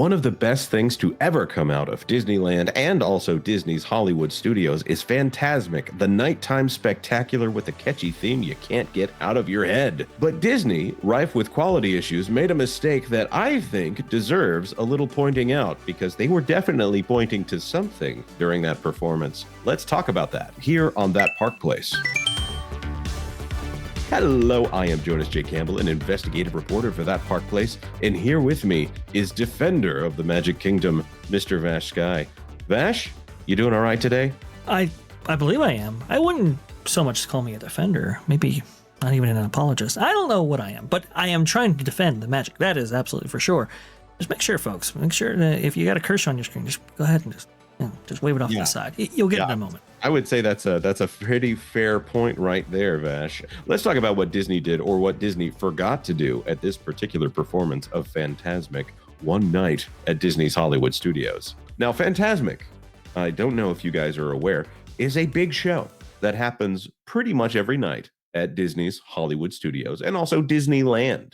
One of the best things to ever come out of Disneyland and also Disney's Hollywood Studios is Fantasmic, the nighttime spectacular with a catchy theme you can't get out of your head. But Disney, rife with quality issues, made a mistake that I think deserves a little pointing out, because they were definitely pointing to something during that performance. Let's talk about that here on That Park Place. Hello, I am Jonas J. Campbell, an investigative reporter for That Park Place, and here with me is Defender of the Magic Kingdom, Mr. VashSky. Vash, you doing all right today? I believe I am. I wouldn't so much call me a defender, maybe not even an apologist. I don't know what I am, but I am trying to defend the magic. That is absolutely for sure. Just make sure, folks, that if you got a cursor on your screen, just go ahead and just wave it off to the side. You'll get it in a moment. I would say that's a pretty fair point right there, Vash. Let's talk about what Disney did, or what Disney forgot to do at this particular performance of Fantasmic one night at Disney's Hollywood Studios. Now, Fantasmic, I don't know if you guys are aware, is a big show that happens pretty much every night at Disney's Hollywood Studios and also Disneyland.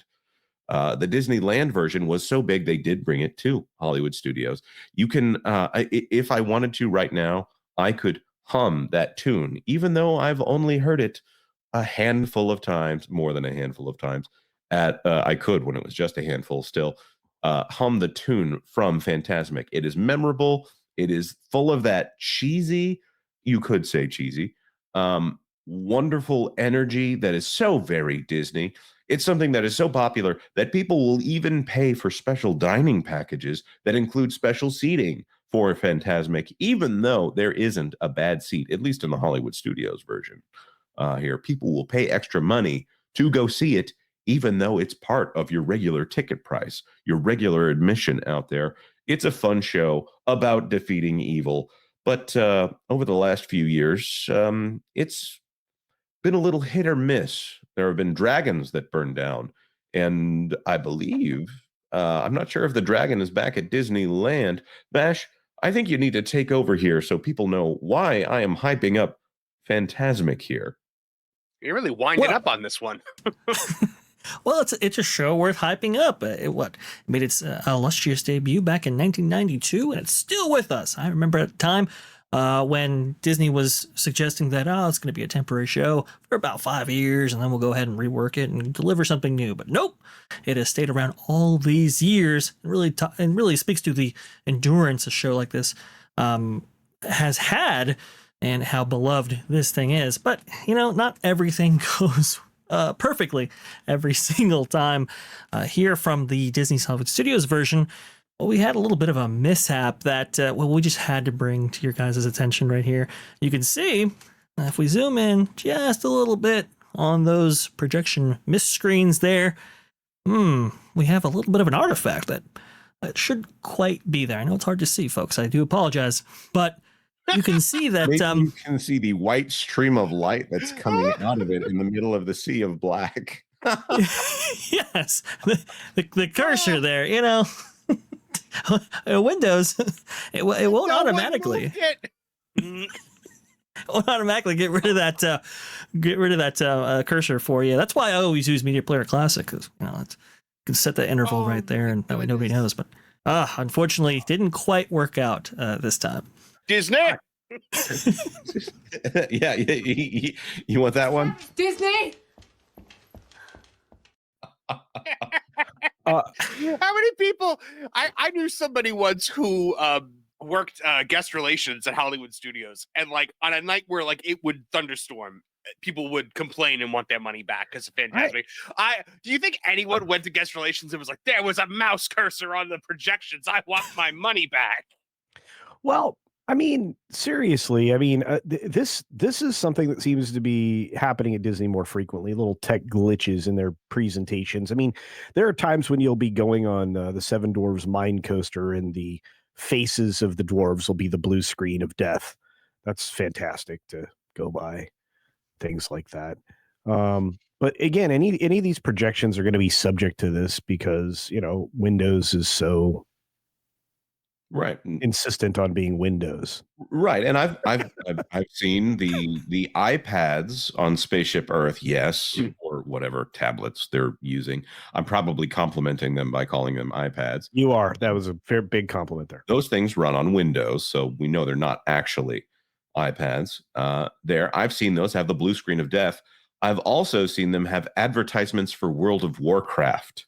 The Disneyland version was so big they did bring it to Hollywood Studios. You can, if I wanted to right now, I could hum that tune, even though I've only heard it a handful of times, more than a handful of times. I could, when it was just a handful still, hum the tune from Fantasmic. It is memorable. It is full of that cheesy, you could say cheesy, wonderful energy that is so very Disney. It's something that is so popular that people will even pay for special dining packages that include special seating for Fantasmic, even though there isn't a bad seat, at least in the Hollywood Studios version. Here, people will pay extra money to go see it, even though it's part of your regular ticket price, your regular admission out there. It's a fun show about defeating evil. But over the last few years, it's been a little hit or miss. There have been dragons that burned down. And I believe, I'm not sure if the dragon is back at Disneyland. Vash, I think you need to take over here so people know why I am hyping up Fantasmic here. You're really winding up on this one. Well, it's a show worth hyping up. It made its illustrious debut back in 1992, and it's still with us. I remember at the time when Disney was suggesting that, it's going to be a temporary show for about 5 years, and then we'll go ahead and rework it and deliver something new. But nope, it has stayed around all these years, and really speaks to the endurance a show like this has had, and how beloved this thing is. But, not everything goes perfectly every single time. Here from the Disney's Hollywood Studios version, well, we had a little bit of a mishap that, we just had to bring to your guys' attention right here. You can see, if we zoom in just a little bit on those projection mist screens there, we have a little bit of an artifact that should quite be there. I know it's hard to see, folks. I do apologize, but you can see that. You can see the white stream of light that's coming out of it in the middle of the sea of black. Yes, the cursor there, Windows, it won't automatically. It won't automatically get rid of that cursor for you. That's why I always use Media Player Classic, because it can set the interval right there, and that way nobody knows. But unfortunately, didn't quite work out this time. Disney. Yeah, you want that one? Disney. How many people? I knew somebody once who worked guest relations at Hollywood Studios, and on a night where it would thunderstorm, people would complain and want their money back because of Fantasmic. Do you think anyone went to guest relations and was like, there was a mouse cursor on the projections, I want my money back? Well, I mean, seriously, this is something that seems to be happening at Disney more frequently, little tech glitches in their presentations. I mean, there are times when you'll be going on the Seven Dwarfs Mine Coaster, and the faces of the dwarves will be the blue screen of death. That's fantastic to go by, things like that. But again, any of these projections are going to be subject to this because, Windows is so Right. insistent on being Windows. Right, and I've seen the iPads on Spaceship Earth, yes, or whatever tablets they're using. I'm probably complimenting them by calling them iPads. You are. That was a very big compliment there. Those things run on Windows, so we know they're not actually iPads. There, I've seen those have the blue screen of death. I've also seen them have advertisements for World of Warcraft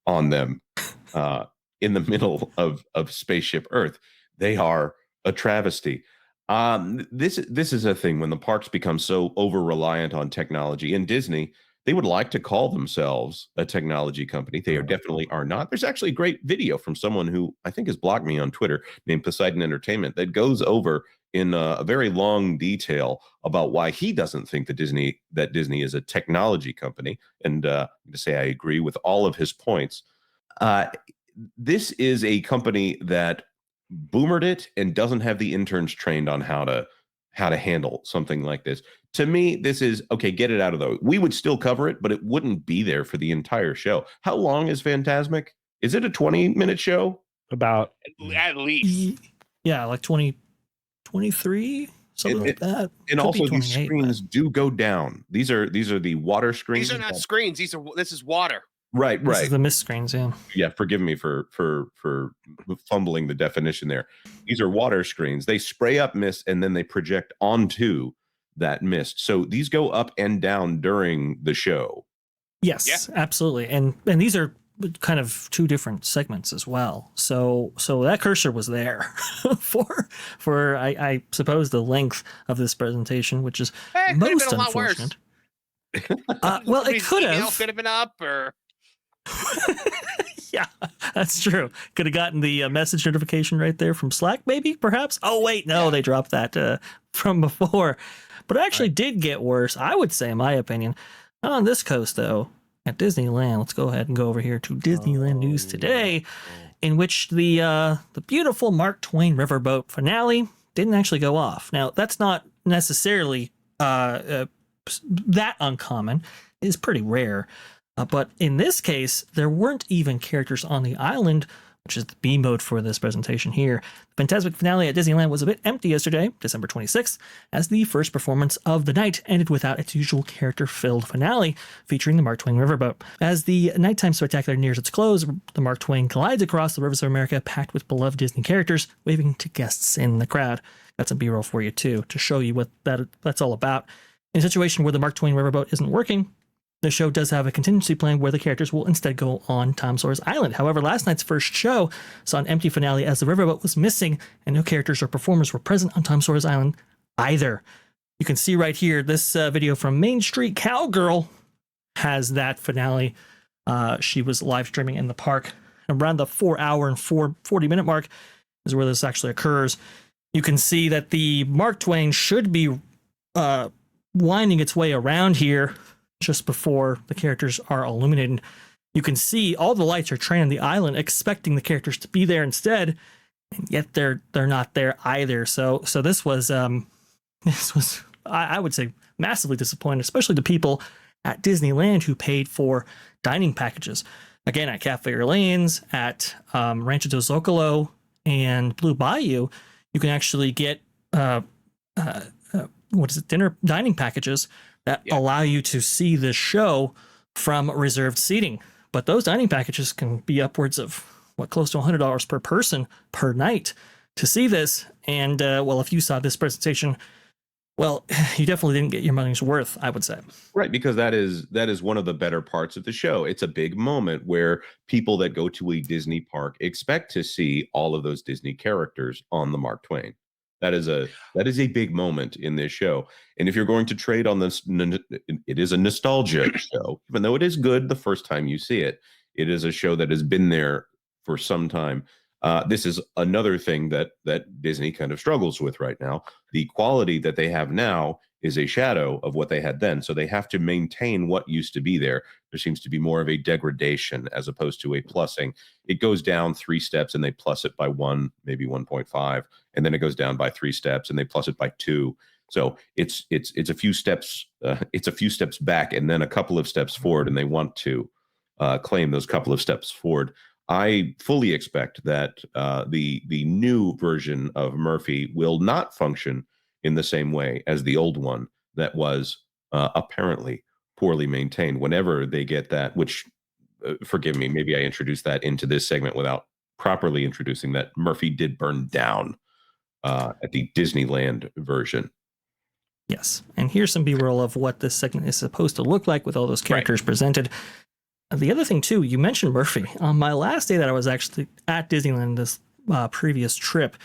on them in the middle of Spaceship Earth. They are a travesty. This is a thing when the parks become so over reliant on technology. In Disney, they would like to call themselves a technology company. They definitely are not. There's actually a great video from someone who I think has blocked me on Twitter named Poseidon Entertainment that goes over in a very long detail about why he doesn't think that Disney is a technology company. And to say I agree with all of his points. This is a company that boomered it and doesn't have the interns trained on how to handle something like this. To me, this is okay, get it out of the way. We would still cover it, but it wouldn't be there for the entire show. How long is Fantasmic? Is it a 20-minute show? About at least. Yeah, like 23, something like that. And Could also be these 28, screens do go down. These are the water screens. These are not screens. This is water. Right. This is the mist screens, yeah. Yeah, forgive me for fumbling the definition there. These are water screens. They spray up mist and then they project onto that mist. So these go up and down during the show. Yes, absolutely. And these are kind of two different segments as well. So that cursor was there for I suppose the length of this presentation, which is most unfortunate. Well, it could have been up or yeah, that's true. Could have gotten the message notification right there from Slack, maybe, perhaps. Oh, wait, no, they dropped that from before. But it actually did get worse, I would say, in my opinion. Not on this coast, though, at Disneyland. Let's go ahead and go over here to Disneyland News Today, in which the beautiful Mark Twain Riverboat finale didn't actually go off. Now, that's not necessarily that uncommon. It is pretty rare. But in this case, there weren't even characters on the island, which is the B mode for this presentation here. The Fantasmic finale at Disneyland was a bit empty yesterday, December 26th, as the first performance of the night ended without its usual character-filled finale featuring the Mark Twain Riverboat. As the nighttime spectacular nears its close, the Mark Twain glides across the rivers of America packed with beloved Disney characters, waving to guests in the crowd. Got some B-roll for you, too, to show you what that's all about. In a situation where the Mark Twain Riverboat isn't working, the show does have a contingency plan where the characters will instead go on Tom Sawyer's Island. However, last night's first show saw an empty finale as the riverboat was missing and no characters or performers were present on Tom Sawyer's Island either. You can see right here, this video from Main Street Cowgirl has that finale. She was live streaming in the park. Around the 4-hour and 40-minute mark is where this actually occurs. You can see that the Mark Twain should be winding its way around here just before the characters are illuminated. You can see all the lights are trained on the island, expecting the characters to be there instead, and yet they're not there either. So this was I would say massively disappointing, especially the people at Disneyland who paid for dining packages. Again, at Cafe Orleans, at Rancho del Zocalo, and Blue Bayou, you can actually get dining packages that allow you to see this show from reserved seating. But those dining packages can be upwards of close to $100 per person per night to see this. And if you saw this presentation, you definitely didn't get your money's worth, I would say. Right, because that is one of the better parts of the show. It's a big moment where people that go to a Disney park expect to see all of those Disney characters on the Mark Twain. That is a big moment in this show. And if you're going to trade on this, it is a nostalgia show. Even though it is good the first time you see it, it is a show that has been there for some time. This is another thing that Disney kind of struggles with right now. The quality that they have now is a shadow of what they had then. So they have to maintain what used to be there. There seems to be more of a degradation as opposed to a plussing. It goes down 3 steps and they plus it by 1, maybe 1.5, and then it goes down by 3 steps and they plus it by 2. So it's a few steps. It's a few steps back and then a couple of steps forward, and they want to claim those couple of steps forward. I fully expect that the new version of Murphy will not function in the same way as the old one that was apparently poorly maintained. Whenever they get that, which forgive me, maybe I introduced that into this segment without properly introducing that Murphy did burn down at the Disneyland version. Yes, and here's some B-roll of what this segment is supposed to look like with all those characters presented. The other thing, too, you mentioned Murphy. On my last day that I was actually at Disneyland this previous trip,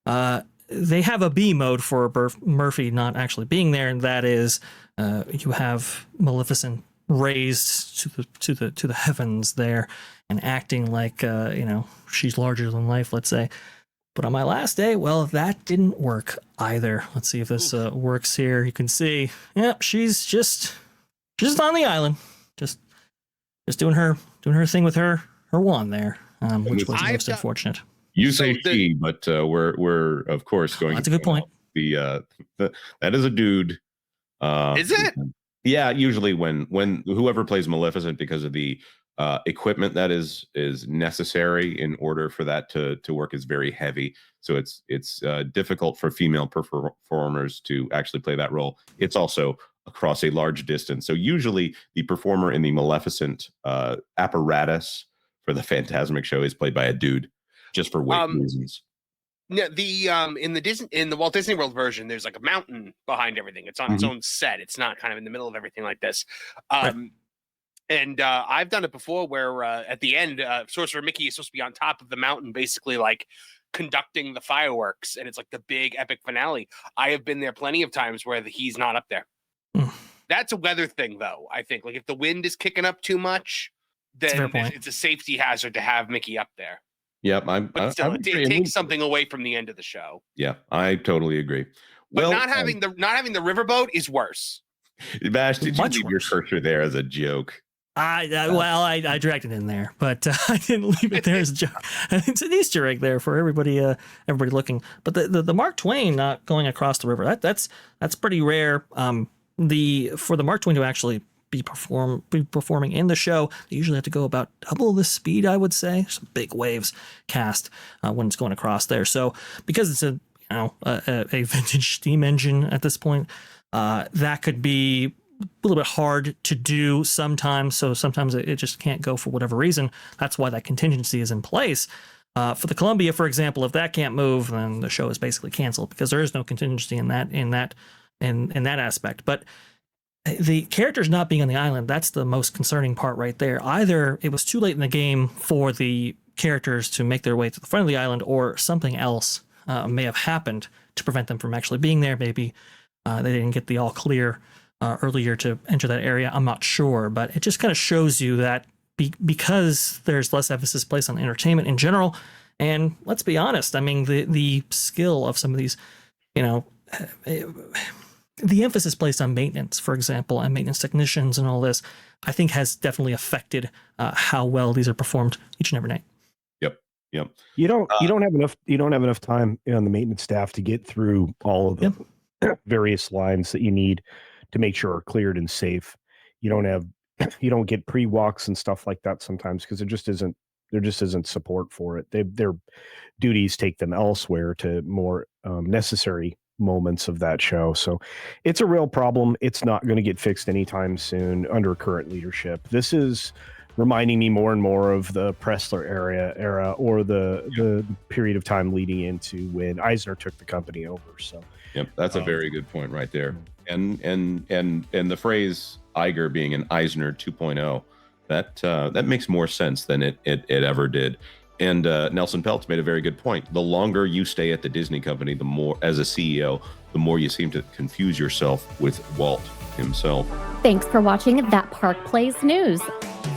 they have a B mode for Murphy not actually being there, and that is you have Maleficent raised to the heavens there and acting like she's larger than life, let's say. But on my last day, well, that didn't work either. Let's see if this works here. You can see, she's just on the island, just doing her thing with her wand there, which was most unfortunate. You say she, but we're of course going. That's a good point. That is a dude. Is it? Yeah, usually when whoever plays Maleficent, because of the equipment that is necessary in order for that to work, is very heavy. So it's difficult for female performers to actually play that role. It's also across a large distance. So usually the performer in the Maleficent apparatus for the Fantasmic show is played by a dude, just for weight reasons. Yeah, in the Walt Disney World version, there's like a mountain behind everything. It's on its own set. It's not kind of in the middle of everything like this. And I've done it before where at the end, Sorcerer Mickey is supposed to be on top of the mountain, basically like conducting the fireworks, and it's like the big epic finale. I have been there plenty of times where he's not up there. That's a weather thing, though. I think like if the wind is kicking up too much, then it's a safety hazard to have Mickey up there. Yep, but still, it takes something away from the end of the show. Yeah, I totally agree. But not having the riverboat is worse. Vash, did you leave your cursor there as a joke? I dragged it in there, but I didn't leave it there as a joke. It's an Easter egg there for everybody looking. But the Mark Twain not going across the river, that's pretty rare. For the Mark Twain to actually be performing in the show, they usually have to go about double the speed, I would say. Some big waves cast when it's going across there. So because it's a vintage steam engine at this point, that could be a little bit hard to do sometimes. So sometimes it just can't go for whatever reason. That's why that contingency is in place. For the Columbia, for example, if that can't move, then the show is basically canceled because there is no contingency in that aspect. But the characters not being on the island, that's the most concerning part right there. Either it was too late in the game for the characters to make their way to the front of the island, or something else may have happened to prevent them from actually being there. Maybe they didn't get the all clear earlier to enter that area. I'm not sure, but it just kind of shows you that because there's less emphasis placed on entertainment in general, and let's be honest, I mean, the skill of some of these, the emphasis placed on maintenance, for example, and maintenance technicians and all this, I think has definitely affected how well these are performed each and every night. Yep. You don't have enough time on the maintenance staff to get through all of the various lines that you need to make sure are cleared and safe. You don't get pre-walks and stuff like that sometimes because there just isn't support for it. Their duties take them elsewhere to more necessary moments of that show. So it's a real problem. It's not going to get fixed anytime soon under current leadership. This is reminding me more and more of the Pressler era or the period of time leading into when Eisner took the company over. So that's a very good point right there. And the phrase Iger being an Eisner 2.0, that makes more sense than it ever did. And Nelson Peltz made a very good point. The longer you stay at the Disney company, the more, as a CEO, the more you seem to confuse yourself with Walt himself. Thanks for watching That Park Plays News.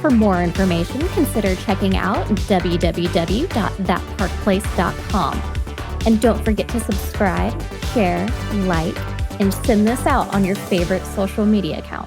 For more information, consider checking out www.thatparkplace.com. And don't forget to subscribe, share, like, and send this out on your favorite social media account.